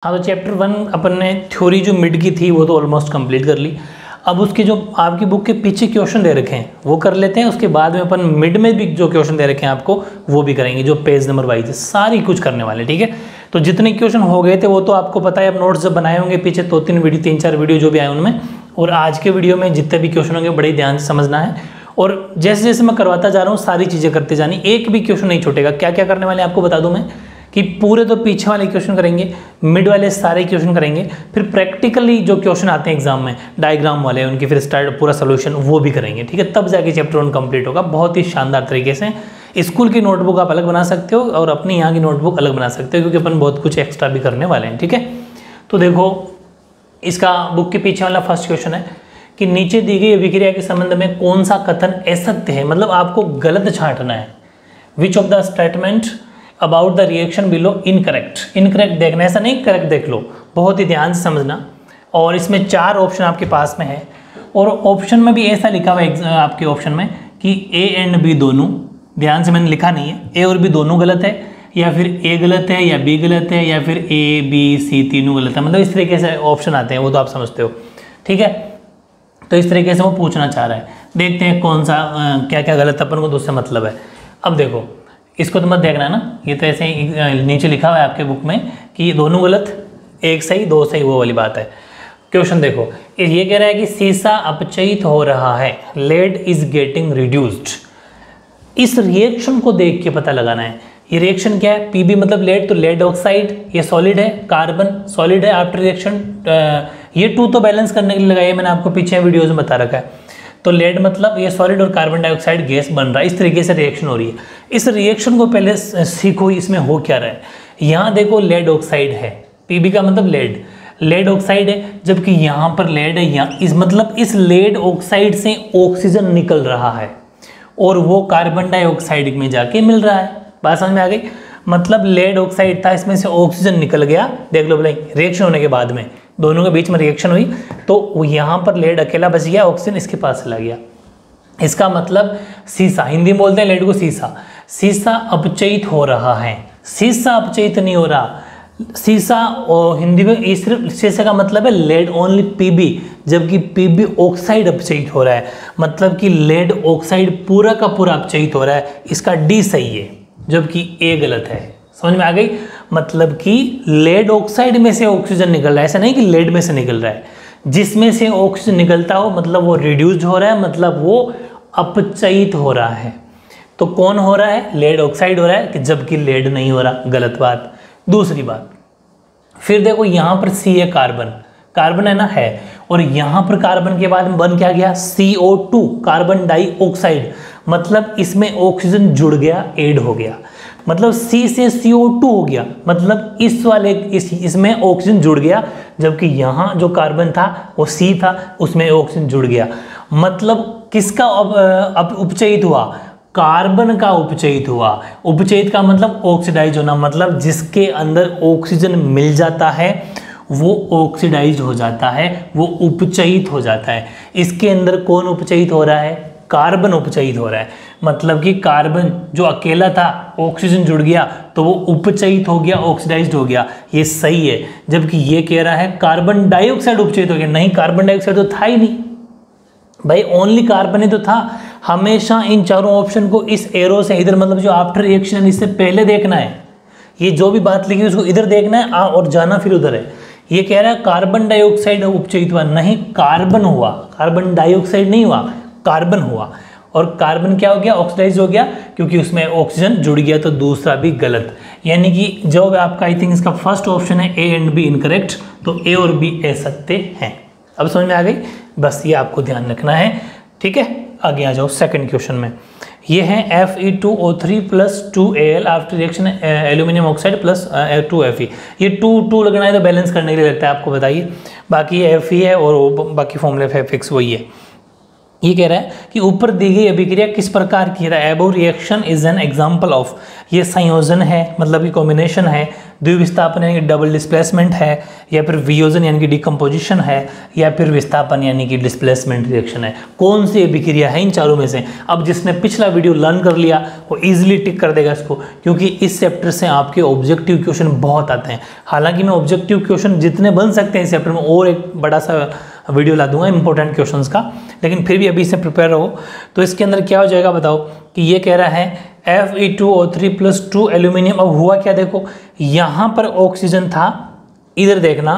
हाँ, तो चैप्टर 1 अपन ने थ्योरी जो मिड की थी वो तो ऑलमोस्ट कंप्लीट कर ली। अब उसके जो आपकी बुक के पीछे क्वेश्चन दे रखे हैं वो कर लेते हैं। उसके बाद में अपन मिड में भी जो क्वेश्चन दे रखे हैं आपको वो भी करेंगे, जो पेज नंबर वाइज है, सारी कुछ करने वाले। ठीक है, तो जितने क्वेश्चन हो गए थे वो तो आपको पता है। अब नोट्स जब बनाए होंगे पीछे 3-4 वीडियो जो भी आए उनमें, और आज के वीडियो में जितने भी क्वेश्चन होंगे बड़े ध्यान से समझना है। और जैसे जैसे मैं करवाता जा रहा हूँ सारी चीज़ें करते जानी, एक भी क्वेश्चन नहीं छूटेगा। क्या क्या करने वाले आपको बता दूँ मैं, कि पूरे तो पीछे वाले क्वेश्चन करेंगे, मिड वाले सारे क्वेश्चन करेंगे, फिर प्रैक्टिकली जो क्वेश्चन आते हैं एग्जाम में डायग्राम वाले उनकी फिर स्टार्ट पूरा सोल्यूशन वो भी करेंगे। ठीक है, तब जाके चैप्टर 1 कंप्लीट होगा बहुत ही शानदार तरीके से। स्कूल की नोटबुक आप अलग बना सकते हो और अपनी यहाँ की नोटबुक अलग बना सकते हो, क्योंकि अपन बहुत कुछ एक्स्ट्रा भी करने वाले हैं। ठीक है, तो देखो इसका बुक के पीछे वाला फर्स्ट क्वेश्चन है कि नीचे दी गई अभिक्रिया के संबंध में कौन सा कथन असत्य है, मतलब आपको गलत छांटना है। Which of the statement about the reaction below incorrect. Incorrect देखना, ऐसा नहीं करेक्ट देख लो, बहुत ही ध्यान से समझना। और इसमें 4 ऑप्शन आपके पास में है, और ऑप्शन में भी ऐसा लिखा हुआ है आपके ऑप्शन में कि ए एंड बी दोनों, ध्यान से मैंने लिखा नहीं है, ए और बी दोनों गलत है, या फिर ए गलत है या बी गलत है, या फिर ए बी सी तीनों गलत है। मतलब इस तरीके से ऑप्शन आते हैं, वो तो आप समझते हो। ठीक है, तो इस तरीके से वो पूछना चाह रहा है। देखते हैं कौन सा क्या क्या गलत अपन को तो उससे मतलब है। अब देखो इसको तो मत देखना है ना, ये तो ऐसे ही नीचे लिखा हुआ है आपके बुक में कि दोनों गलत, एक सही 2 सही, वो वाली बात है। क्वेश्चन देखो, ये कह रहा है कि सीसा अपचयित हो रहा है, लेड इज गेटिंग रिड्यूस्ड। इस रिएक्शन को देख के पता लगाना है ये रिएक्शन क्या है। पीबी मतलब लेड, तो लेड ऑक्साइड ये सॉलिड है, कार्बन सॉलिड है आफ्टर रिएक्शन। ये 2 तो बैलेंस करने के लिए लगाया, मैंने आपको पीछे वीडियोज में बता रखा है। तो लेड मतलब ये सॉलिड और कार्बन डाइऑक्साइड गैस बन रहा है, इस तरीके से रिएक्शन हो रही है। इस रिएक्शन को पहले सीखो, इसमें हो क्या रहा है। यहाँ देखो लेड ऑक्साइड है, पीबी का मतलब लेड ऑक्साइड है, जबकि यहाँ पर लेड है। यहाँ इस मतलब इस लेड ऑक्साइड से ऑक्सीजन निकल रहा है और वो कार्बन डाइऑक्साइड में जाके मिल रहा है। बात समझ में आ गई, मतलब लेड ऑक्साइड था, इसमें से ऑक्सीजन निकल गया। देख लो भाई, रिएक्शन होने के बाद में दोनों के बीच में रिएक्शन हुई तो यहाँ पर लेड अकेला बच गया, ऑक्सीजन इसके पास चला गया। इसका मतलब सीसा, हिंदी में बोलते हैं लेड को सीसा, सीसा अपचयित हो रहा है। सीसा अपचयित नहीं हो रहा, सीसा और हिंदी में सिर्फ सीसा का मतलब है लेड ओनली पीबी, जबकि पीबी ऑक्साइड अपचयित हो रहा है, मतलब कि लेड ऑक्साइड पूरा का पूरा अपचयित हो रहा है। इसका डी सही है, जबकि ए गलत है। समझ में आ गई, मतलब कि लेड ऑक्साइड में से ऑक्सीजन निकल रहा है, ऐसा नहीं कि लेड में से निकल रहा है। जिसमें से ऑक्सीजन निकलता हो मतलब वो रिड्यूस्ड हो रहा है, मतलब वो अपचयित हो रहा है। तो कौन हो रहा है, लेड ऑक्साइड हो रहा है, कि जबकि लेड नहीं हो रहा, गलत बात। दूसरी बात, फिर देखो यहाँ पर सी है, कार्बन है ना, है, और यहाँ पर कार्बन के बाद में बन क्या गया, CO2 कार्बन डाइऑक्साइड, मतलब इसमें ऑक्सीजन जुड़ गया, ऐड हो गया, मतलब C से CO2 हो गया, मतलब इस वाले इसमें ऑक्सीजन जुड़ गया, जबकि यहाँ जो कार्बन था वो C था, उसमें ऑक्सीजन जुड़ गया। मतलब किसका उपचयित हुआ, कार्बन का उपचयित हुआ। उपचयित का मतलब ऑक्सीडाइज होना, मतलब जिसके अंदर ऑक्सीजन मिल जाता है वो ऑक्सीडाइज हो जाता है, वो उपचयित हो जाता है। इसके अंदर कौन उपचयित हो रहा है, कार्बन उपचयित हो रहा है, मतलब कि कार्बन जो अकेला था ऑक्सीजन जुड़ गया तो वो उपचयित हो गया, ऑक्सीडाइज्ड हो गया, ये सही है। जबकि ये कह रहा है कार्बन डाइऑक्साइड उपचयित हो गया, नहीं, कार्बन डाइऑक्साइड तो था ही नहीं भाई, ओनली कार्बन ही तो था। हमेशा इन चारों ऑप्शन को इस एरो से इधर, मतलब जो आफ्टर रिएक्शन इससे पहले देखना है। ये जो भी बात लिखी है उसको इधर देखना है और जाना फिर उधर है। ये कह रहा है कार्बन डाइऑक्साइड उपचयित हुआ, नहीं, कार्बन हुआ, कार्बन डाइऑक्साइड नहीं हुआ, कार्बन हुआ। और कार्बन क्या हो गया, ऑक्सीडाइज हो गया, क्योंकि उसमें ऑक्सीजन जुड़ गया, तो दूसरा भी गलत। यानी कि जो आपका आई थिंक इसका फर्स्ट ऑप्शन है ए एंड बी इनकरेक्ट, तो ए और बी असत्य हैं। अब समझ में आ गई, बस ये आपको ध्यान रखना है। ठीक है, आगे आ जाओ सेकंड क्वेश्चन में। ये है Fe2O3 + 2Al after reaction aluminium oxide + 2Fe। ये 2 लगना है तो बैलेंस करने के लिए लगता है, आपको बताइए। बाकी ये Fe है और बाकी फॉर्मूला Fx वही है। ये कह रहा है कि ऊपर दी गई अभिक्रिया किस प्रकार की है। Above reaction is an example of, ये संयोजन है मतलब कि कॉम्बिनेशन है, द्विविस्थापन यानी कि डबल डिस्प्लेसमेंट है, या फिर वियोजन यानी कि डिकम्पोजिशन है, या फिर विस्थापन यानी कि डिस्प्लेसमेंट रिएक्शन है। कौन सी अभिक्रिया है इन चारों में से। अब जिसने पिछला वीडियो लर्न कर लिया वो इजीली टिक कर देगा इसको, क्योंकि इस चैप्टर से आपके ऑब्जेक्टिव क्वेश्चन बहुत आते हैं। हालांकि मैं ऑब्जेक्टिव क्वेश्चन जितने बन सकते हैं इस चैप्टर में और एक बड़ा सा वीडियो ला दूंगा इंपॉर्टेंट क्वेश्चंस का, लेकिन फिर भी अभी से प्रिपेयर रहो। तो इसके अंदर क्या हो जाएगा बताओ, कि ये कह रहा है Fe2O3+2 एल्यूमिनियम। अब हुआ क्या देखो, यहाँ पर ऑक्सीजन था, इधर देखना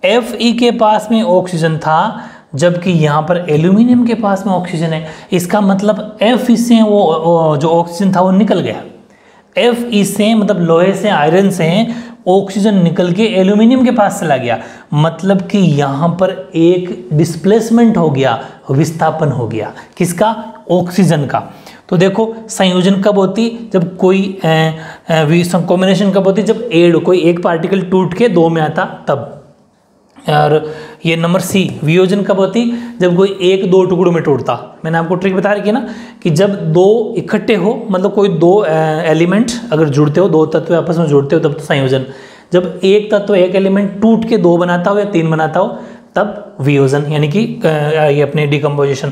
Fe के पास में ऑक्सीजन था, जबकि यहाँ पर एल्यूमिनियम के पास में ऑक्सीजन है। इसका मतलब Fe से वो जो ऑक्सीजन था वो निकल गया। Fe से मतलब लोहे से, आयरन से ऑक्सीजन निकल के एल्यूमिनियम के पास चला गया, मतलब कि यहाँ पर एक डिस्प्लेसमेंट हो गया, विस्थापन हो गया। किसका? ऑक्सीजन का। तो देखो संयोजन कब होती, जब कोई कॉम्बिनेशन कब होती, जब कोई एक पार्टिकल टूट के दो में आता तब। और ये नंबर सी, वियोजन कब होती, जब कोई एक दो टुकड़ों में टूटता। मैंने आपको ट्रिक बता रखी है ना कि जब दो इकट्ठे हो, मतलब कोई दो एलिमेंट अगर जुड़ते हो, दो तत्व आपस में जुड़ते हो तब तो संयोजन। जब एक तत्व एक एलिमेंट टूट के दो बनाता हो या तीन बनाता हो तब वियोजन यानी कि ये अपने डिकम्पोजिशन।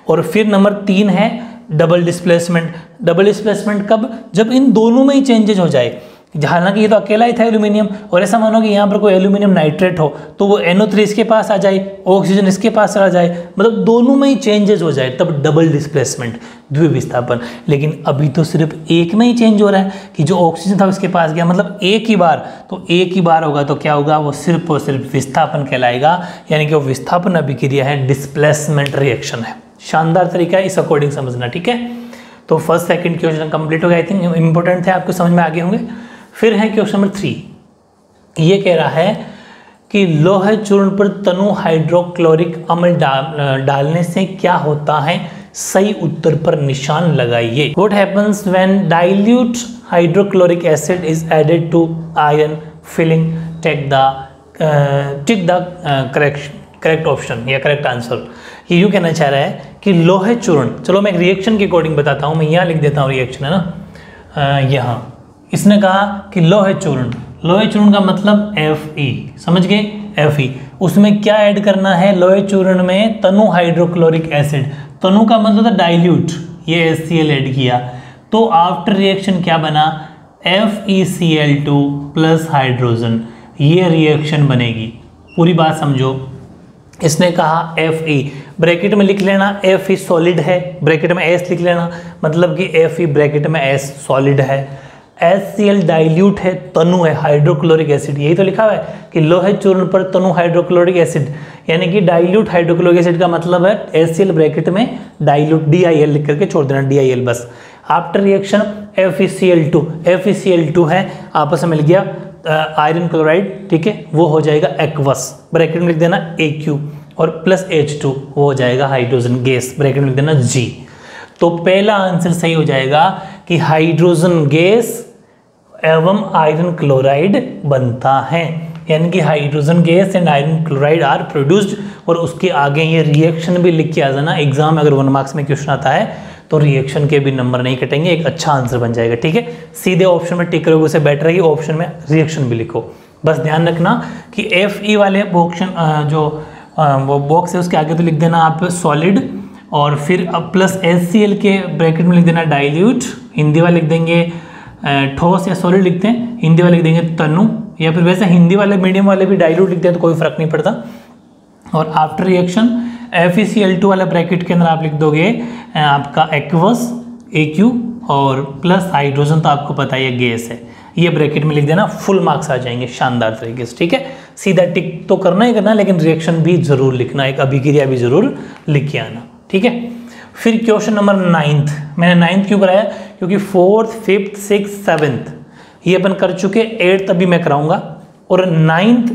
और फिर नंबर 3 है डबल डिस्प्लेसमेंट। डबल डिस्प्लेसमेंट कब, जब इन दोनों में ही चेंजेज हो जाए। हालांकि ये तो अकेला ही था एल्यूमिनियम, और ऐसा मानो कि यहाँ पर कोई एल्यूमिनियम नाइट्रेट हो तो वो NO3 इसके पास आ जाए, ऑक्सीजन इसके पास चला जाए, मतलब दोनों में ही चेंजेस हो जाए, तब डबल डिस्प्लेसमेंट, द्विविस्थापन। लेकिन अभी तो सिर्फ एक में ही चेंज हो रहा है कि जो ऑक्सीजन था उसके पास गया, मतलब एक ही बार। तो एक ही बार होगा तो क्या होगा, वो सिर्फ और सिर्फ विस्थापन कहलाएगा, यानी कि वो विस्थापन अभिक्रिया है, डिस्प्लेसमेंट रिएक्शन है। शानदार तरीका है, इस अकॉर्डिंग समझना, ठीक है। तो फर्स्ट सेकंड क्वेश्चन कंप्लीट हो गया, आई थिंक इंपॉर्टेंट थे, आपको समझ में आगे होंगे। फिर है क्वेश्चन नंबर 3, ये कह रहा है कि लोह चूर्ण पर तनु हाइड्रोक्लोरिक अम्ल डालने से क्या होता है, सही उत्तर पर निशान लगाइए। What happens when dilute hydrochloric acid is added to iron filling? Take the correct option या करेक्ट आंसर। ये यूँ कहना चाह रहा है कि लोह चूर्ण, चलो मैं एक रिएक्शन के अकॉर्डिंग बताता हूँ, मैं यहाँ लिख देता हूँ रिएक्शन, है ना, यहाँ इसने कहा कि लोह चूर्ण का मतलब Fe, समझ गए, Fe। उसमें क्या ऐड करना है, लोह चूर्ण में तनु हाइड्रोक्लोरिक एसिड, तनु का मतलब था डाइल्यूट, ये HCl ऐड किया, तो आफ्टर रिएक्शन क्या बना, FeCl2 प्लस हाइड्रोजन, ये रिएक्शन बनेगी। पूरी बात समझो, इसने कहा Fe, ब्रैकेट में लिख लेना Fe सॉलिड है, ब्रैकेट में S लिख लेना, मतलब कि Fe ब्रैकेट में S सॉलिड है, HCl डाइल्यूट है, तनु है, हाइड्रोक्लोरिक एसिड, यही तो लिखा हुआ है कि लोह चूर्ण पर तनु हाइड्रोक्लोरिक एसिड, यानी कि डाइल्यूट हाइड्रोक्लोरिक एसिड का मतलब है HCl ब्रैकेट में डाइल्यूट, DIL लिख करके छोड़ देना, DIL बस। आफ्टर रिएक्शन FeCl2 है, आपस में मिल गया आयरन क्लोराइड, ठीक है, वो हो जाएगा एक्वस, ब्रैकेट में लिख देना AQ, और प्लस H2 वो हो जाएगा हाइड्रोजन गैस, ब्रैकेट में लिख देना G। तो पहला आंसर सही हो जाएगा कि हाइड्रोजन गैस एवं आयरन क्लोराइड बनता है, यानी कि hydrogen gas and iron chloride are produced. और उसके आगे ये रिएक्शन भी लिख के आ जाना, एग्जाम में अगर 1 मार्क्स में क्वेश्चन आता है तो रिएक्शन के भी नंबर नहीं कटेंगे, एक अच्छा आंसर बन जाएगा, ठीक है। सीधे ऑप्शन में टिक करोगे, उसे बेटर है कि ऑप्शन में रिएक्शन भी लिखो। बस ध्यान रखना कि Fe वाले ऑप्शन जो वो बॉक्स है उसके आगे तो लिख देना आप सॉलिड, और फिर अब प्लस HCl के ब्रैकेट में लिख देना डाइल्यूट, हिंदी वाले लिख देंगे ठोस या सॉलिड लिखते हैं, हिंदी वाले लिख देंगे तनु, या फिर वैसे हिंदी वाले मीडियम वाले भी डाइल्यूट लिखते हैं तो कोई फर्क नहीं पड़ता। और आफ्टर रिएक्शन FeCl2 वाला ब्रैकेट के अंदर आप लिख दोगे आपका एक्वस AQ, और प्लस हाइड्रोजन तो आपको पता है ये गैस है, ये ब्रैकेट में लिख देना, फुल मार्क्स आ जाएंगे शानदार तरीके से, ठीक है। सीधा टिक तो करना ही करना, लेकिन रिएक्शन भी जरूर लिखना, एक अभिक्रिया भी जरूर लिख के आना, ठीक है। फिर क्वेश्चन नंबर 9, मैंने 9 क्यों कराया, क्योंकि 4th 5th 6th 7th ये अपन कर चुके, 8th अभी मैं कराऊंगा, और 9th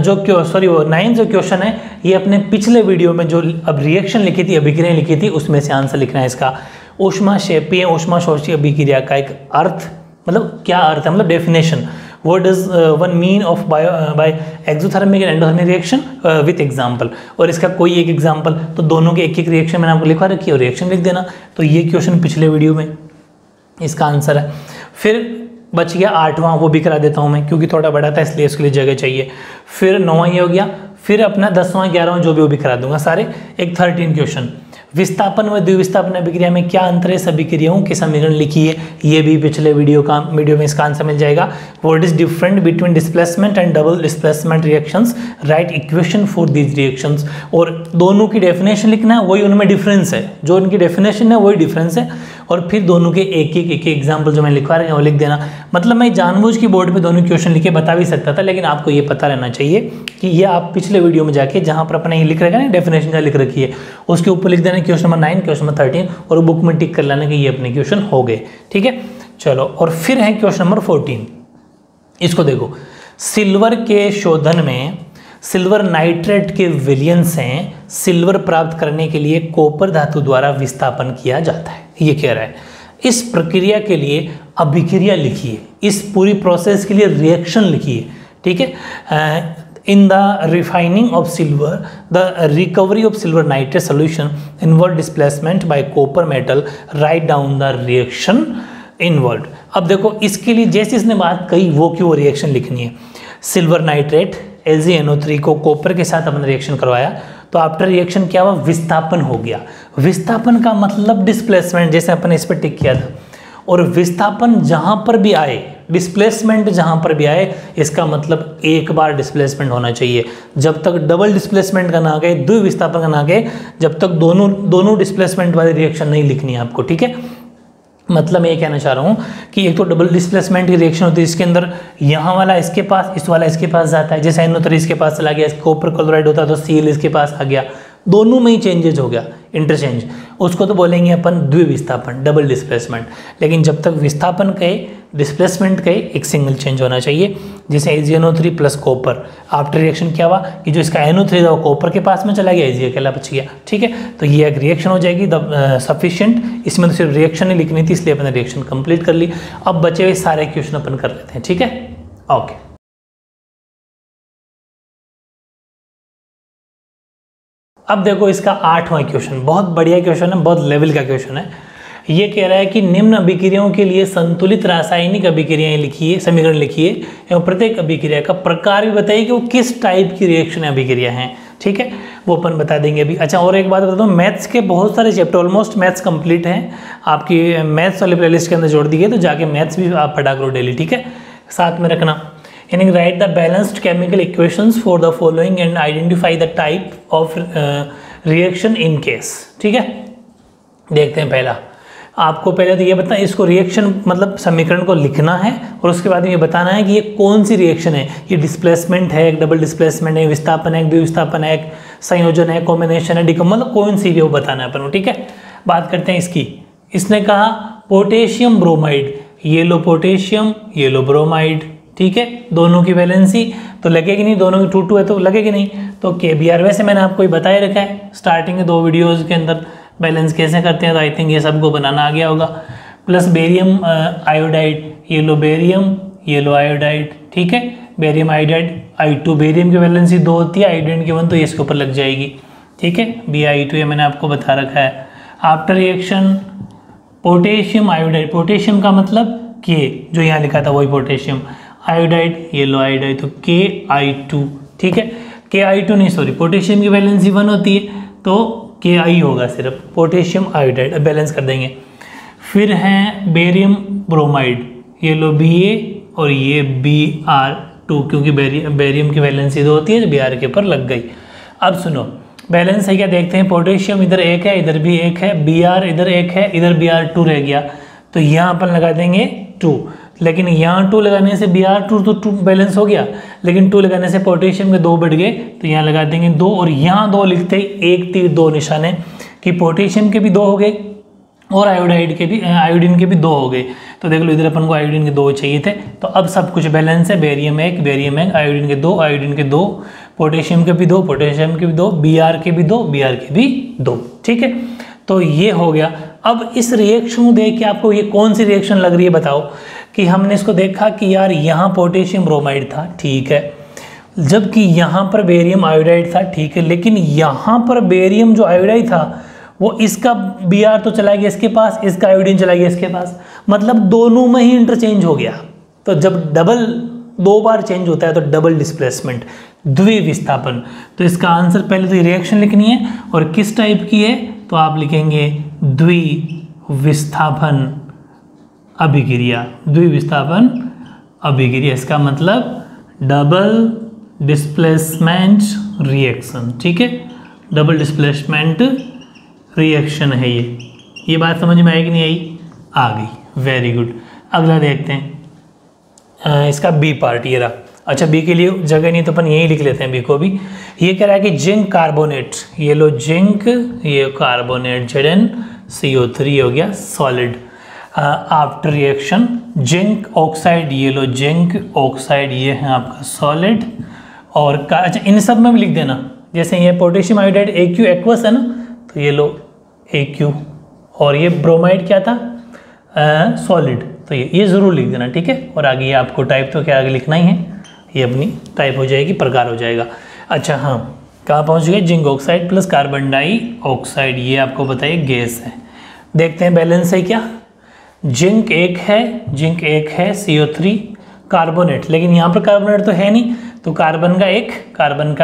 जो क्वेश्चन है ये अपने पिछले वीडियो में जो अब रिएक्शन लिखी थी, अभिक्रिया लिखी थी, उसमें से आंसर लिखना है इसका। ऊष्माक्षेपीय ऊष्माशोषी अभिक्रिया का एक अर्थ, मतलब क्या अर्थ है, मतलब definition, what does one mean of by exothermic and endothermic reaction with example, और इसका कोई एक एग्जांपल, तो दोनों के एक एक रिएक्शन मैंने आपको लिखवा रखी है और रिएक्शन लिख देना। तो ये क्वेश्चन पिछले वीडियो में इसका आंसर है। फिर बच गया 8वां, वो भी करा देता हूँ मैं क्योंकि थोड़ा बड़ा था इसलिए उसके लिए जगह चाहिए। फिर 9वां ये हो गया, फिर अपना 10वां 11वां जो भी वो भी करा दूंगा सारे। एक 13 क्वेश्चन, विस्थापन व द्विविस्थापन अभिक्रिया में क्या अंतर है, सभी क्रियाओं के समीकरण लिखिए। ये भी पिछले वीडियो में इसका आंसर मिल जाएगा। What is different between displacement and double displacement reactions, right equation for these reactions. और दोनों की डेफिनेशन लिखना है, वही उनमें डिफरेंस है, जो उनकी डेफिनेशन है वही डिफरेंस है। और फिर दोनों के एक एक एग्जाम्पल जो मैं लिखवा रहा हूँ वो लिख देना। मतलब मैं जानबूझ की बोर्ड पे दोनों क्वेश्चन लिख के बता भी सकता था, लेकिन आपको ये पता रहना चाहिए कि ये आप पिछले वीडियो में जाके जहाँ पर अपने ये लिख रखा है ना, डेफिनेशन जहाँ लिख रखी है उसके ऊपर लिख देना क्वेश्चन नंबर 9, क्वेश्चन नंबर 13 और बुक में टिक कर लेना कि ये अपने क्वेश्चन हो गए। ठीक है, चलो। और फिर है क्वेश्चन नंबर 14, इसको देखो। सिल्वर के शोधन में सिल्वर नाइट्रेट के विलयन से सिल्वर प्राप्त करने के लिए कॉपर धातु द्वारा विस्थापन किया जाता है, ये कह रहा है। इस प्रक्रिया के लिए अभिक्रिया लिखिए, इस पूरी प्रोसेस के लिए रिएक्शन लिखिए। ठीक है, in the refining of silver the recovery of silver nitrate solution involve displacement bye copper metal, write down the reaction involve. अब देखो इसके लिए जैसे इसने बात कही वो क्यों रिएक्शन लिखनी है। सिल्वर नाइट्रेट AgNO3 को कॉपर के साथ अपने रिएक्शन करवाया, तो आफ्टर रिएक्शन क्या हुआ, विस्थापन हो गया। विस्थापन का मतलब डिस्प्लेसमेंट, जैसे अपन इस पर टिक किया था। और विस्थापन जहां पर भी आए, डिस्प्लेसमेंट जहां पर भी आए, इसका मतलब एक बार डिस्प्लेसमेंट होना चाहिए। जब तक डबल डिस्प्लेसमेंट का ना गए, द्विविस्थापन का ना गए, जब तक दोनों डिस्प्लेसमेंट वाली रिएक्शन नहीं लिखनी है आपको। ठीक है, मतलब मैं ये कहना चाह रहा हूँ कि एक तो डबल डिस्प्लेसमेंट की रिएक्शन होती है, इसके अंदर यहाँ वाला इसके पास, इस वाला इसके पास जाता है। जैसे NO3 इसके पास चला गया, कॉपर क्लोराइड होता है तो Cl इसके पास आ गया, दोनों में ही चेंजेज हो गया, इंटरचेंज। उसको तो बोलेंगे अपन द्विविस्थापन, डबल डिस्प्लेसमेंट। लेकिन जब तक विस्थापन कहे, डिस्प्लेसमेंट कहे, एक सिंगल चेंज होना चाहिए। जैसे AgNO3 plus copper, after reaction क्या हुआ कि जो इसका NO3 था वो कॉपर के पास में चला गया, Ag अकेला बच गया। ठीक है, तो ये एक रिएक्शन हो जाएगी सफिशिएंट। इसमें तो सिर्फ रिएक्शन ही लिखनी थी, इसलिए अपने रिएक्शन कंप्लीट कर ली। अब बचे हुए सारे क्वेश्चन अपन कर लेते हैं। ठीक है, ओके। अब देखो इसका 8वां क्वेश्चन, बहुत बढ़िया क्वेश्चन है, बहुत लेवल का क्वेश्चन है। ये कह रहा है कि निम्न अभिक्रियाओं के लिए संतुलित रासायनिक अभिक्रियाएं लिखिए, समीकरण लिखिए एवं प्रत्येक अभिक्रिया का प्रकार भी बताइए कि वो किस टाइप की रिएक्शन अभिक्रिया हैं। ठीक है, वो अपन बता देंगे अभी। अच्छा, और एक बात बता दूं, मैथ्स के बहुत सारे चैप्टर, ऑलमोस्ट मैथ्स कंप्लीट हैं आपकी मैथ्स वाली प्लेलिस्ट के अंदर जोड़ दी गई, तो जाके मैथ्स भी आप पढ़ा करो डेली। ठीक है, साथ में रखना। यानी right the balanced chemical equations for the following and identify the type of reaction in case. ठीक है, देखते हैं। पहला आपको पहले तो ये बताना, इसको रिएक्शन मतलब समीकरण को लिखना है और उसके बाद ये बताना है कि ये कौन सी रिएक्शन है। ये डिस्प्लेसमेंट है, एक डबल डिस्प्लेसमेंट है, विस्थापन है, द्विविस्थापन है, एक संयोजन है, कॉम्बिनेशन है, मतलब कौन सी वो बताना है अपन को। ठीक है, बात करते हैं इसकी। इसने कहा पोटेशियम ब्रोमाइड, ये लो पोटेशियम, ये लो ब्रोमाइड। ठीक है, दोनों की वैलेंसी तो लगेगी नहीं, दोनों की 2 है तो लगेगी नहीं। तो KBr वैसे मैंने आपको ये बताया रखा है स्टार्टिंग के 2 वीडियोज़ के अंदर, बैलेंस कैसे करते हैं, तो आई थिंक ये सबको बनाना आ गया होगा। प्लस बेरियम आयोडाइड, ये लो बेरियम, ये लो आयोडाइड। ठीक है, बेरियम आयोडाइड I2, बेरियम की वैलेंसी 2 होती है, आयोडाइड की 1, तो ये इसके ऊपर लग जाएगी। ठीक है, BI2 ये मैंने आपको बता रखा है। After reaction potassium iodide, potassium का मतलब K, जो यहाँ लिखा था वही पोटेशियम, आयोडाइड, ये लो आयोडाइड, तो KI2। ठीक है, KI2 नहीं, सॉरी, पोटेशियम की वैलेंसी 1 होती है तो KI होगा सिर्फ, पोटेशियम आयोडाइड। अब बैलेंस कर देंगे। फिर हैं बेरियम ब्रोमाइड, ये लो Ba और ये Br2, क्योंकि बेरियम की वैलेंसी 2 होती है तो Br के ऊपर लग गई। अब सुनो बैलेंस है क्या, देखते हैं। पोटेशियम इधर 1 है, इधर भी 1 है, Br इधर 1 है, इधर Br2 रह गया, तो यहाँ अपन लगा देंगे 2। लेकिन यहाँ 2 लगाने से Br2 तो 2 बैलेंस हो गया, लेकिन 2 लगाने से पोटेशियम के 2 बढ़ गए, तो यहाँ लगा देंगे 2। और यहाँ 2 लिखते ही 1 तीर 2 निशाने कि पोटेशियम के भी 2 हो गए और आयोडाइड के भी, आयोडीन के भी 2 हो गए। तो देख लो इधर अपन को आयोडीन के 2 चाहिए थे, तो अब सब कुछ बैलेंस है। बेरियम 1, बेरियम 1, आयोडीन के 2, आयोडीन के 2, पोटेशियम के भी 2, पोटेशियम के भी 2, Br के भी 2, Br के भी 2। ठीक है, तो ये हो गया। अब इस रिएक्शन को देख के आपको ये कौन सी रिएक्शन लग रही है बताओ कि हमने इसको देखा कि यार यहाँ पोटेशियम ब्रोमाइड था, ठीक है, जबकि यहाँ पर बेरियम आयोडाइड था, ठीक है, लेकिन यहाँ पर बेरियम जो आयोडाइड था वो इसका Br तो चला गया इसके पास, इसका आयोडीन चला गया इसके पास, मतलब दोनों में ही इंटरचेंज हो गया। तो जब डबल 2 बार चेंज होता है तो डबल डिस्प्लेसमेंट, द्विविस्थापन। तो इसका आंसर पहले तो रिएक्शन लिखनी है, और किस टाइप की है तो आप लिखेंगे द्विविस्थापन अभिक्रिया, द्विविस्थापन अभिक्रिया, इसका मतलब डबल डिस्प्लेसमेंट रिएक्शन, ठीक है, डबल डिस्प्लेसमेंट रिएक्शन है ये बात समझ में आई कि नहीं आई? आ गई, वेरी गुड। अगला देखते हैं, इसका बी पार्ट ये रहा। अच्छा, बी के लिए जगह नहीं तो अपन यही लिख लेते हैं बी को भी। ये कह रहा है कि जिंक कार्बोनेट, ये लो जिंक, ये कार्बोनेट ZnCO3 हो गया solid, after reaction zinc oxide, ये लो जिंक ऑक्साइड, ये है आपका सॉलिड। और अच्छा, इन सब में भी लिख देना, जैसे ये पोटेशियम आयोडाइड AQ एक्वस है ना, तो ये लो AQ, और ये ब्रोमाइड क्या था सॉलिड, तो ये ज़रूर लिख देना, ठीक है। और आगे ये आपको टाइप तो क्या आगे लिखना ही है, ये अपनी टाइप हो जाएगी, प्रकार हो जाएगा। अच्छा हाँ, कहाँ पहुँच गए? Zinc oxide plus carbon dioxide, ये आपको बताइए गैस है। देखते हैं बैलेंस है क्या। जिंक एक है CO3 कार्बोनेट, लेकिन यहाँ पर कार्बोनेट तो है नहीं, तो कार्बन का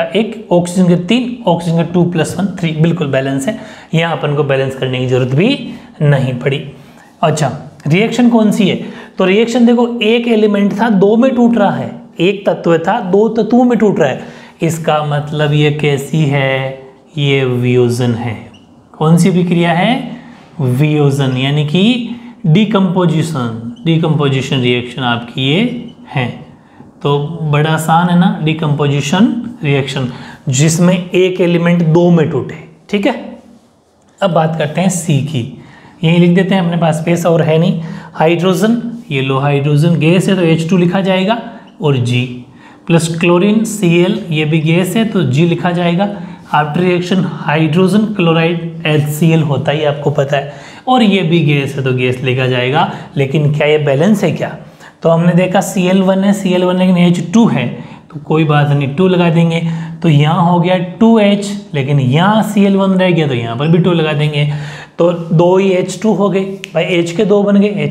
एक, ऑक्सीजन के 3, ऑक्सीजन के 2 + 1 3, बिल्कुल बैलेंस है। यहाँ अपन को बैलेंस करने की जरूरत भी नहीं पड़ी। अच्छा, रिएक्शन कौन सी है? तो रिएक्शन देखो, एक एलिमेंट था 2 में टूट रहा है, एक तत्व था 2 तत्वों में टूट रहा है, इसका मतलब ये कैसी है? ये वियोजन है। कौन सी विक्रिया है? वियोजन, यानी कि डिकम्पोजिशन रिएक्शन आपकी ये है। तो बड़ा आसान है ना, डिकम्पोजिशन रिएक्शन जिसमें एक एलिमेंट 2 में टूटे, ठीक है। अब बात करते हैं सी की, यही लिख देते हैं, अपने पास स्पेस और है नहीं। हाइड्रोजन, ये लो हाइड्रोजन गैस है तो H2 लिखा जाएगा, और G प्लस क्लोरीन Cl, ये भी गैस है तो G लिखा जाएगा। After reaction hydrogen chloride HCl होता ही आपको पता है, और ये भी गैस है तो गैस लिखा जाएगा। लेकिन क्या ये बैलेंस है क्या? तो हमने देखा Cl1 है, Cl1 लेकिन H2 है, तो कोई बात नहीं, 2 लगा देंगे। तो यहाँ हो गया 2H, लेकिन यहाँ Cl1 रह गया तो यहाँ पर भी 2 लगा देंगे, तो 2 ही H2 हो गए भाई, H के 2 बन गए,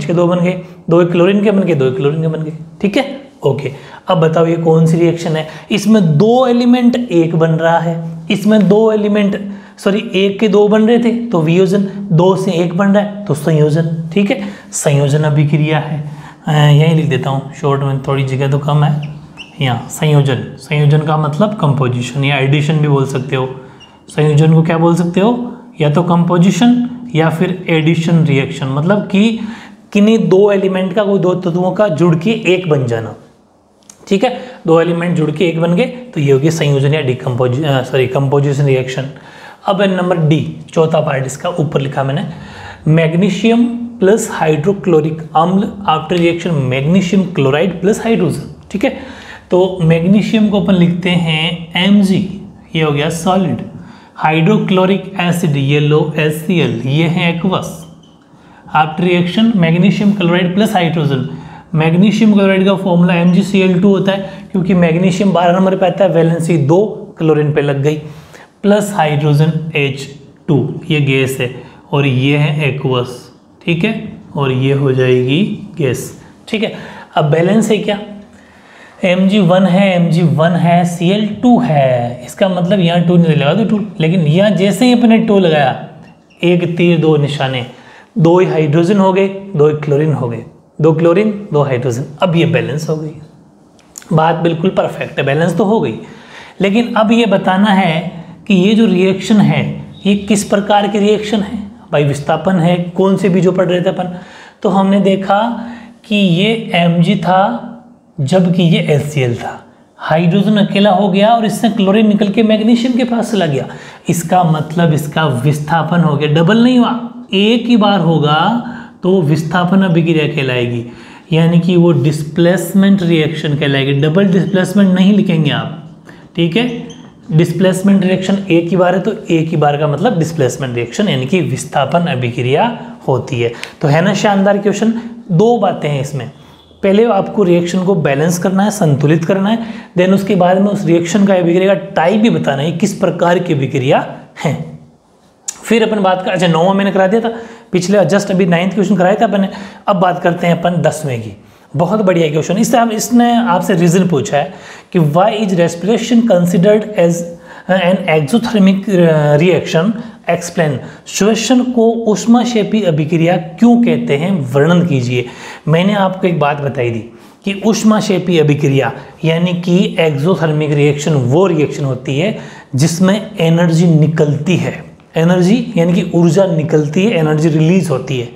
2 क्लोरीन के बन गए, 2 क्लोरीन के बन गए, ठीक है, ओके। अब बताओ ये कौन सी रिएक्शन है? इसमें 2 एलिमेंट एक बन रहा है, इसमें 2 एलिमेंट एक के 2 बन रहे थे तो वियोजन, 2 से 1 बन रहा है तो संयोजन, ठीक है, संयोजन अभिक्रिया है। यही लिख देता हूँ शॉर्ट में, थोड़ी जगह तो कम है यहाँ। संयोजन का मतलब कंपोजिशन या एडिशन भी बोल सकते हो। संयोजन को क्या बोल सकते हो? या तो कंपोजिशन या फिर एडिशन रिएक्शन, मतलब कि किन्हीं 2 एलिमेंट का, कोई 2 तत्वों का जुड़ के एक बन जाना, ठीक है। 2 एलिमेंट जुड़ के एक बन गए तो ये हो गया संयोजन या कंपोजिशन रिएक्शन। अब नंबर डी, चौथा पार्ट इसका ऊपर लिखा मैंने, मैग्नीशियम प्लस हाइड्रोक्लोरिक अम्ल after reaction magnesium chloride plus hydrogen, ठीक है। तो मैग्नीशियम को अपन लिखते हैं Mg, ये हो गया सॉलिड। हाइड्रोक्लोरिक एसिड, ये लो HCl, ये है aqueous. After reaction magnesium chloride plus hydrogen, magnesium chloride का फॉर्मूला MgCl2 होता है, क्योंकि मैग्नीशियम 12 नंबर पे आता है, वैलेंसी 2 क्लोरीन पे लग गई, प्लस हाइड्रोजन H2, ये गैस है, और ये है एक्वस, ठीक है, और ये हो जाएगी गैस, ठीक है। अब बैलेंस है क्या? Mg1 है, Cl2 है, इसका मतलब यहाँ 2 नहीं लगा दो 2, लेकिन यहाँ जैसे ही अपने 2 लगाया, एक तीर 2 निशाने, 2 ही हाइड्रोजन हो गए, 2 ही क्लोरीन हो गए, 2 क्लोरीन 2 हाइड्रोजन, अब ये बैलेंस हो गई। बात बिल्कुल परफेक्ट है, बैलेंस तो हो गई। लेकिन अब ये बताना है कि ये जो रिएक्शन है ये किस प्रकार की रिएक्शन है भाई, विस्थापन है, कौन से भी जो पढ़ रहे थे अपन। तो हमने देखा कि ये Mg था जबकि ये HCl था, हाइड्रोजन अकेला हो गया और इससे क्लोरीन निकल के मैग्नीशियम के पास चला गया, इसका मतलब इसका विस्थापन हो गया, डबल नहीं हुआ, एक ही बार होगा तो विस्थापन अभिक्रिया कहलाएगी, यानी कि वो डिस्प्लेसमेंट रिएक्शन कहलाएगी। डबल डिस्प्लेसमेंट नहीं लिखेंगे आप, ठीक है। डिस्प्लेसमेंट रिएक्शन एक ही बार है तो एक ही बार का मतलब डिस्प्लेसमेंट रिएक्शन, यानी कि विस्थापन अभिक्रिया होती है। तो है ना शानदार क्वेश्चन। 2 बातें हैं इसमें, पहले आपको रिएक्शन को बैलेंस करना है, संतुलित करना है, देन उसके बाद में उस रिएक्शन का अभिक्रिया का टाइप भी बताना है किस प्रकार की अभिक्रिया है। फिर अपन बात कर, अच्छा 9वां मैंने करा दिया था, पिछले जस्ट अभी 9th क्वेश्चन कराया था अपन ने। अब बात करते हैं अपन 10वें की। बहुत बढ़िया क्वेश्चन, इसने आपसे रीजन पूछा है कि why is respiration considered as an exothermic reaction, explain. श्वसन को ऊष्माक्षेपी अभिक्रिया क्यों कहते हैं, वर्णन कीजिए। मैंने आपको एक बात बताई थी कि ऊष्माक्षेपी अभिक्रिया यानी कि एक्सोथर्मिक रिएक्शन वो रिएक्शन होती है जिसमें एनर्जी निकलती है, एनर्जी यानी कि ऊर्जा निकलती है, एनर्जी रिलीज होती है।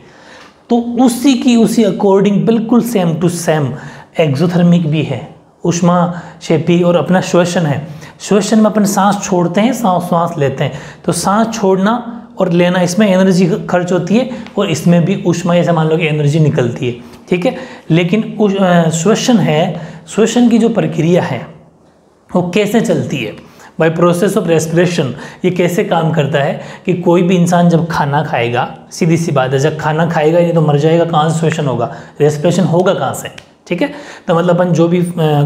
तो उसी अकॉर्डिंग बिल्कुल सेम टू सेम एक्सोथर्मिक भी है, ऊष्माक्षेपी और अपना श्वसन है। श्वसन में अपन सांस छोड़ते हैं, सांस लेते हैं, तो सांस छोड़ना और लेना इसमें एनर्जी खर्च होती है और इसमें भी ऊष्मा, जैसे मान लो कि एनर्जी निकलती है, ठीक है। लेकिन श्वसन है, श्वसन की जो प्रक्रिया है वो कैसे चलती है, बाय प्रोसेस ऑफ रेस्पिरेशन। ये कैसे काम करता है कि कोई भी इंसान जब खाना खाएगा, सीधी सी बात है, जब खाना खाएगा नहीं तो मर जाएगा, कहाँ से श्वसन होगा, रेस्पिरेशन होगा कहाँ से, ठीक है। तो मतलब अपन जो भी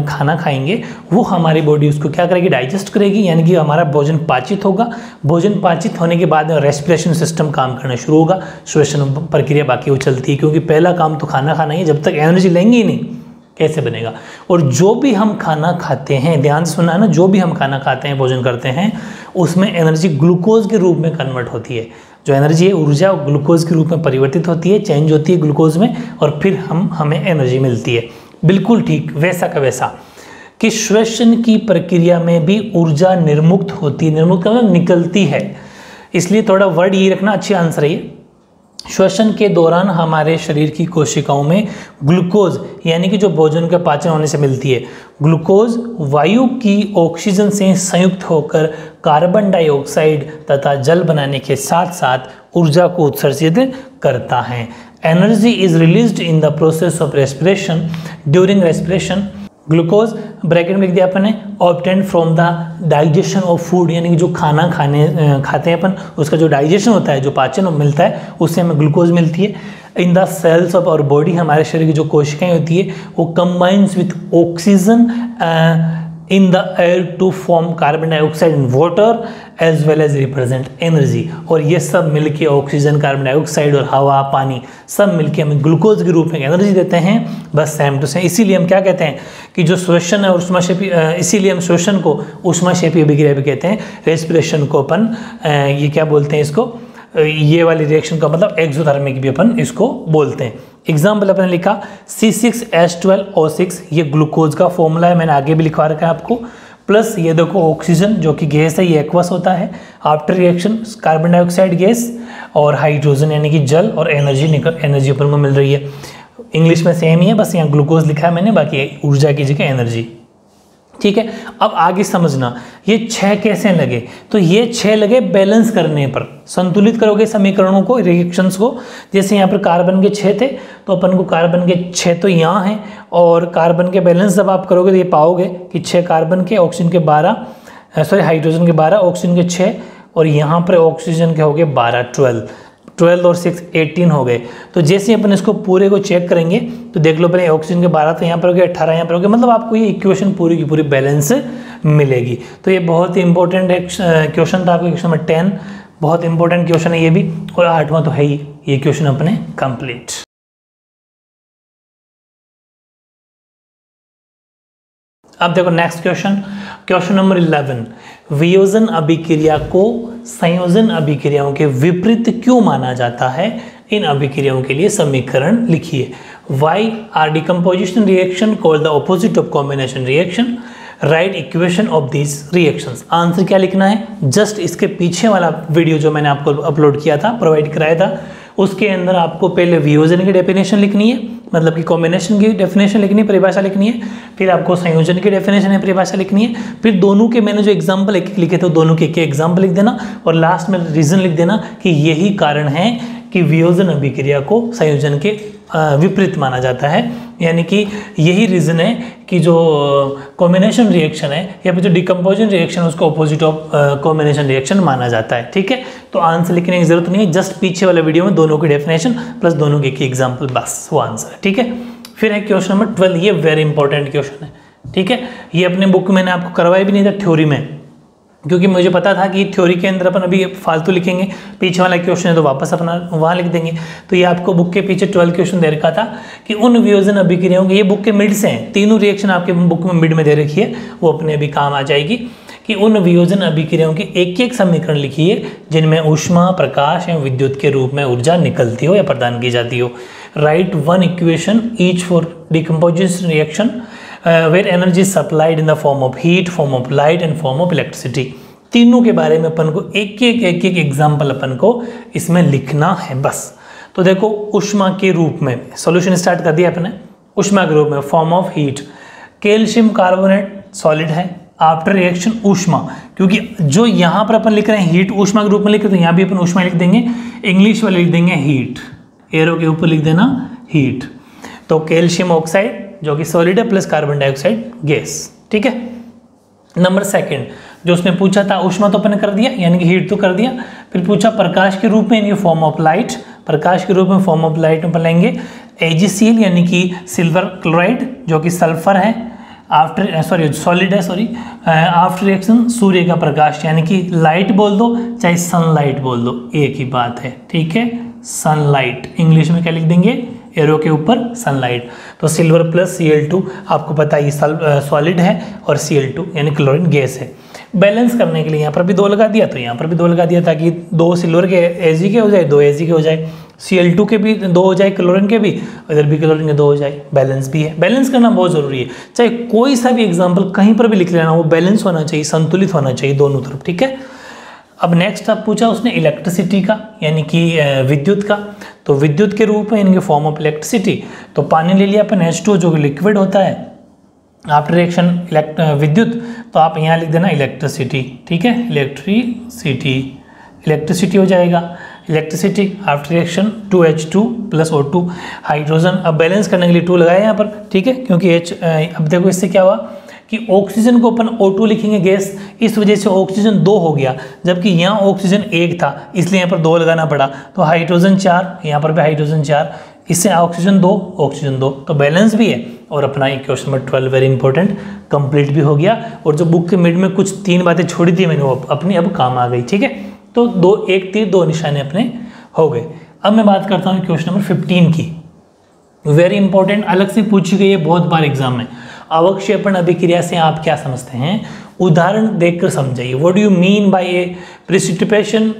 खाना खाएंगे वो हमारी बॉडी उसको क्या करेगी, डाइजेस्ट करेगी, यानी कि हमारा भोजन पाचित होगा। भोजन पाचित होने के बाद रेस्पिरेशन सिस्टम काम करना शुरू होगा, श्वसन प्रक्रिया बाकी वो चलती है, क्योंकि पहला काम तो खाना खाना ही, जब तक एनर्जी लेंगे ही नहीं कैसे बनेगा। और जो भी हम खाना खाते हैं, ध्यान से सुनना है ना, जो भी हम खाना खाते हैं, भोजन करते हैं, उसमें एनर्जी ग्लूकोज के रूप में कन्वर्ट होती है। जो एनर्जी है, ऊर्जा ग्लूकोज के रूप में परिवर्तित होती है, चेंज होती है ग्लूकोज में, और फिर हमें एनर्जी मिलती है। बिल्कुल ठीक वैसा का वैसा कि श्वसन की प्रक्रिया में भी ऊर्जा निर्मुक्त होती है, निर्मुक्त का मतलब निकलती है, इसलिए थोड़ा वर्ड ये रखना, अच्छी आंसर है ये। श्वसन के दौरान हमारे शरीर की कोशिकाओं में ग्लूकोज यानी कि जो भोजन का पाचन होने से मिलती है, ग्लूकोज वायु की ऑक्सीजन से संयुक्त होकर कार्बन डाइऑक्साइड तथा जल बनाने के साथ साथ ऊर्जा को उत्सर्जित करता है। Energy is released in the process of respiration during respiration. Glucose bracket में लिख दिया अपन ने, obtained from the digestion of food, यानी कि जो खाना खाते हैं अपन, उसका जो डाइजेशन होता है, जो पाचन मिलता है, उससे हमें ग्लूकोज मिलती है। In the cells of our body, हमारे शरीर की जो कोशिकाएं होती है वो combines with oxygen in the air to form carbon dioxide and water as well as represent energy. और ये सब मिलके ऑक्सीजन, कार्बन डाइऑक्साइड और हवा, पानी सब मिलके हमें ग्लूकोज के रूप में एनर्जी देते हैं। बस सेम टू सेम। इसीलिए हम क्या कहते हैं कि जो श्वसन है ऊष्माक्षेपी, इसीलिए हम श्वसन को ऊष्माक्षेपी अभिक्रिया भी कहते हैं। रेस्पिरेशन को अपन ये क्या बोलते हैं, इसको ये वाली रिएक्शन का मतलब एक्सोथर्मिक भी अपन इसको बोलते हैं। एग्जाम्पल अपने लिखा C6H12O6, ये ग्लूकोज का फॉर्मूला है, मैंने आगे भी लिखवा रखा है आपको। प्लस ये देखो ऑक्सीजन जो कि गैस है, ये एक्वस होता है। After reaction carbon dioxide gas और हाइड्रोजन यानी कि जल, और एनर्जी अपन को मिल रही है। इंग्लिश में सेम ही है, बस यहाँ ग्लूकोज लिखा है मैंने, बाकी ऊर्जा की जगह एनर्जी, ठीक है। अब आगे समझना ये 6 कैसे लगे, तो ये 6 लगे बैलेंस करने पर, संतुलित करोगे समीकरणों को, रिएक्शंस को। जैसे यहाँ पर कार्बन के 6 थे तो अपन को कार्बन के 6 तो यहाँ हैं, और कार्बन के बैलेंस जब आप करोगे तो ये पाओगे कि 6 कार्बन के, ऑक्सीजन के 12, हाइड्रोजन के 12, ऑक्सीजन के 6, और यहाँ पर ऑक्सीजन के हो गए 12, 12 और 6 18 हो गए। तो जैसे अपन इसको पूरे को चेक करेंगे तो देख लो, पहले ऑक्सीजन के 12 तो यहाँ पर हो गए, 18 यहाँ पर हो गए, मतलब आपको ये इक्वेशन पूरी की पूरी बैलेंस मिलेगी। तो ये बहुत ही इंपॉर्टेंट क्वेश्चन था आपको, क्वेश्चन नंबर 10 बहुत इंपॉर्टेंट क्वेश्चन है ये भी, और 8वां तो है ही, ये क्वेश्चन अपने कंप्लीट। अब देखो नेक्स्ट क्वेश्चन, क्वेश्चन नंबर 11, वियोजन अभिक्रिया को संयोजन अभिक्रियाओं के विपरीत क्यों माना जाता है, इन अभिक्रियाओं के लिए समीकरण लिखिए। Why are decomposition reaction called the opposite of combination reaction, write equation of this reactions. Answer क्या लिखना है, जस्ट इसके पीछे वाला वीडियो जो मैंने आपको अपलोड किया था, प्रोवाइड कराया था, उसके अंदर आपको पहले वियोजन की डेफिनेशन लिखनी है, मतलब कि कॉम्बिनेशन की डेफिनेशन लिखनी है, परिभाषा लिखनी है, फिर आपको संयोजन की डेफिनेशन है, परिभाषा लिखनी है, फिर दोनों के मैंने जो एग्जाम्पल एक लिखे थे दोनों के एग्जाम्पल लिख देना, और लास्ट में रीजन लिख देना कि यही कारण है कि वियोजन अभिक्रिया को संयोजन के विपरीत माना जाता है, यानी कि यही रीजन है कि जो कॉम्बिनेशन रिएक्शन है या फिर जो डिकम्पोजिशन रिएक्शन उसको ऑपोजिट ऑफ कॉम्बिनेशन रिएक्शन माना जाता है, ठीक है। तो आंसर लिखने की जरूरत नहीं है, जस्ट पीछे वाले वीडियो में दोनों की डेफिनेशन प्लस दोनों के एग्जाम्पल, बस वो आंसर है, ठीक है। फिर है क्वेश्चन नंबर 12, ये वेरी इंपॉर्टेंट क्वेश्चन है, ठीक है। ये अपने बुक में मैंने आपको करवाया भी नहीं था थ्योरी में, क्योंकि मुझे पता था कि थ्योरी के अंदर अपन अभी फालतू लिखेंगे, पीछे वाला क्वेश्चन है तो वापस अपना वहाँ लिख देंगे। तो ये आपको बुक के पीछे 12 क्वेश्चन दे रखा था कि उन वियोजन अभिक्रियाओं के, ये बुक के मिड से हैं, तीनों रिएक्शन आपके बुक में मिड में दे रखी है, वो अपने अभी काम आ जाएगी कि उन वियोजन अभिक्रियाओं के एक एक समीकरण लिखिए जिनमें ऊष्मा, प्रकाश एवं विद्युत के रूप में ऊर्जा निकलती हो या प्रदान की जाती हो। Right one equation each for decomposition reaction where energy is supplied in the form of heat, form of light and form of electricity। तीनों के बारे में अपन को एक एक एग्जाम्पल अपन को इसमें लिखना है बस। तो देखो ऊष्मा के रूप में सॉल्यूशन स्टार्ट कर दिया अपने। ऊष्मा के रूप में form of heat, calcium carbonate solid है, आफ्टर रिएक्शन ऊष्मा, क्योंकि जो यहाँ पर अपन लिख रहे हैं हीट ऊष्मा के रूप में लिख रहे हैं, यहाँ भी अपन ऊष्मा लिख देंगे, इंग्लिश वाले लिख देंगे हीट, एरो के ऊपर लिख देना हीट। तो कैल्शियम ऑक्साइड जो कि सॉलिड है प्लस कार्बन डाइऑक्साइड गैस, ठीक है। नंबर सेकंड जो उसने पूछा था, ऊष्मा तो अपन ने कर दिया यानी कि हीट तो कर दिया, फिर पूछा प्रकाश के रूप में यानी फॉर्म ऑफ लाइट, प्रकाश के रूप में फॉर्म ऑफ लाइट में लेंगे AgCl यानी कि सिल्वर क्लोराइड जो कि सल्फर है, आफ्टर सॉलिड है आफ्टर रिएक्शन सूर्य का प्रकाश यानी कि लाइट बोल दो चाहे सनलाइट बोल दो एक ही बात है, ठीक है। सनलाइट इंग्लिश में क्या लिख देंगे, एरो के ऊपर सनलाइट। तो सिल्वर प्लस Cl2 आपको पता है सॉलिड है और Cl2 यानी क्लोरीन गैस है। बैलेंस करने के लिए यहाँ पर भी 2 लगा दिया, तो यहाँ पर भी 2 लगा दिया ताकि 2 सिल्वर के Ag के हो जाए, 2 Ag के हो जाए, Cl2 के भी 2 हो जाए, क्लोरीन के भी, इधर भी क्लोरीन के 2 हो जाए। बैलेंस भी है, बैलेंस करना बहुत ज़रूरी है, चाहे कोई सा भी एग्जाम्पल कहीं पर भी लिख लेना, वो बैलेंस होना चाहिए, संतुलित होना चाहिए दोनों तरफ, ठीक है। अब नेक्स्ट अब पूछा उसने इलेक्ट्रिसिटी का यानी कि विद्युत का, तो विद्युत के रूप में इनके फॉर्म ऑफ इलेक्ट्रिसिटी, तो पानी ले लिया अपन H2 जो कि लिक्विड होता है, आफ्टर रिएक्शन विद्युत, तो आप यहाँ लिख देना इलेक्ट्रिसिटी, ठीक है। इलेक्ट्रिसिटी हो जाएगा, electricity after reaction 2H2 plus O2 hydrogen. अब बैलेंस करने के लिए 2 लगाया यहाँ पर, ठीक है, क्योंकि अब देखो इससे क्या हुआ कि ऑक्सीजन को अपन O2 लिखेंगे गैस, इस वजह से ऑक्सीजन 2 हो गया, जबकि यहाँ ऑक्सीजन 1 था इसलिए यहाँ पर 2 लगाना पड़ा, तो हाइड्रोजन 4, यहाँ पर भी हाइड्रोजन 4, इससे ऑक्सीजन 2, तो बैलेंस भी है। और अपना ये question number 12 very important complete भी हो गया, और जो बुक के मिड में कुछ 3 बातें छोड़ी थी मैंने वो अपनी अब काम आ गई, ठीक है। तो 1 तीर 2 निशाने अपने हो गए। अब मैं बात करता हूँ क्वेश्चन नंबर 15 की, वेरी इंपॉर्टेंट, अलग से पूछी गई है बहुत बार एग्जाम में। अवक्षेपण अभिक्रिया से आप क्या समझते हैं, उदाहरण देखकर समझाइए। What do you mean by A precipitation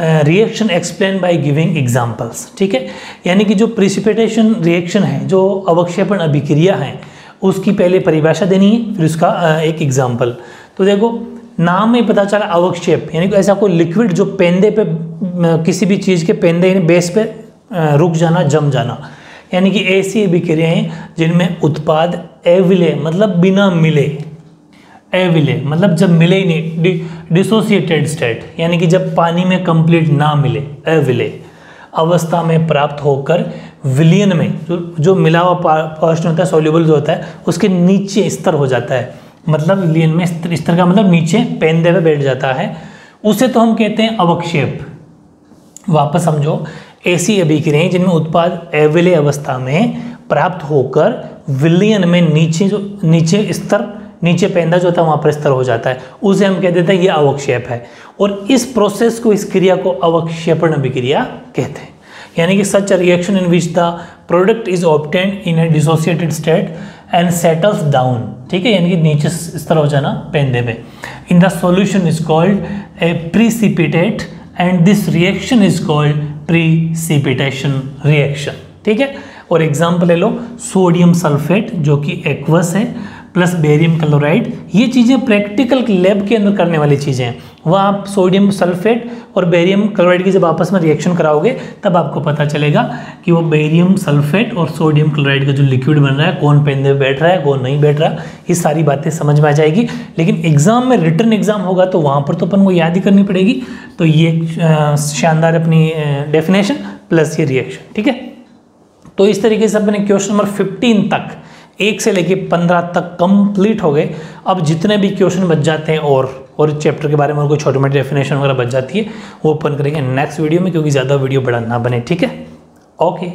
reaction explain by giving examples, ठीक है। यानी कि जो प्रिसिपिटेशन रिएक्शन है, जो अवक्षेपण अभिक्रिया है, उसकी पहले परिभाषा देनी है, फिर उसका एक एग्जाम्पल। तो देखो नाम में पता चला अवक्षेप यानी कि ऐसा कोई लिक्विड जो पेंदे पे किसी भी चीज़ के पेंदे बेस पे रुक जाना, जम जाना, यानी कि ऐसी अभिक्रियाएं जिनमें उत्पाद अविलेय मतलब बिना मिले, अविलेय मतलब जब मिले ही नहीं, डिसोसिएटेड स्टेट यानी कि जब पानी में कंप्लीट ना मिले, अविलेय अवस्था में प्राप्त होकर विलयन में जो मिला हुआ पोर्शन होता है, सॉल्युबल जो होता है, उसके नीचे स्तर हो जाता है, मतलब विलयन में स्तर का मतलब नीचे पेंदे पे बैठ जाता है, उसे तो हम कहते हैं अवक्षेप। वापस समझो, ऐसी अभिक्रियाएं जिनमें उत्पाद अविलेय अवस्था में प्राप्त होकर विलयन में नीचे पेंदा जो होता है वहाँ पर स्तर हो जाता है, उसे हम कह देते हैं ये अवक्षेप है। और इस प्रोसेस को, इस क्रिया को अवक्षेपण अभिक्रिया कहते हैं। यानी कि such reaction in which the product is obtained in A dissociated state and settles down, ठीक है, यानी कि नीचे स्तर हो जाना पेंदे में, in the solution is called a precipitate and this reaction is called precipitation reaction, ठीक है। और एग्जाम्पल ले लो, सोडियम सल्फेट जो कि एक्वस है प्लस बेरियम क्लोराइड, ये चीज़ें प्रैक्टिकल लैब के अंदर करने वाली चीज़ें हैं। वह आप सोडियम सल्फेट और बेरियम क्लोराइड की जब आपस में रिएक्शन कराओगे तब आपको पता चलेगा कि वो बेरियम सल्फेट और सोडियम क्लोराइड का जो लिक्विड बन रहा है, कौन पेंदे बैठ रहा है, कौन नहीं बैठ रहा, ये सारी बातें समझ में आ जाएगी। लेकिन एग्जाम में रिटर्न एग्जाम होगा तो वहाँ पर तो अपन को याद ही करनी पड़ेगी। तो ये शानदार अपनी डेफिनेशन प्लस ये रिएक्शन, ठीक है। तो इस तरीके से अपने क्वेश्चन नंबर 15 तक 1 से लेके 15 तक कंप्लीट हो गए। अब जितने भी क्वेश्चन बच जाते हैं और चैप्टर के बारे में कोई छोटी मोटी डेफिनेशन वगैरह बच जाती है, वो ओपन करेंगे नेक्स्ट वीडियो में, क्योंकि ज़्यादा वीडियो बड़ा ना बने, ठीक है। ओके।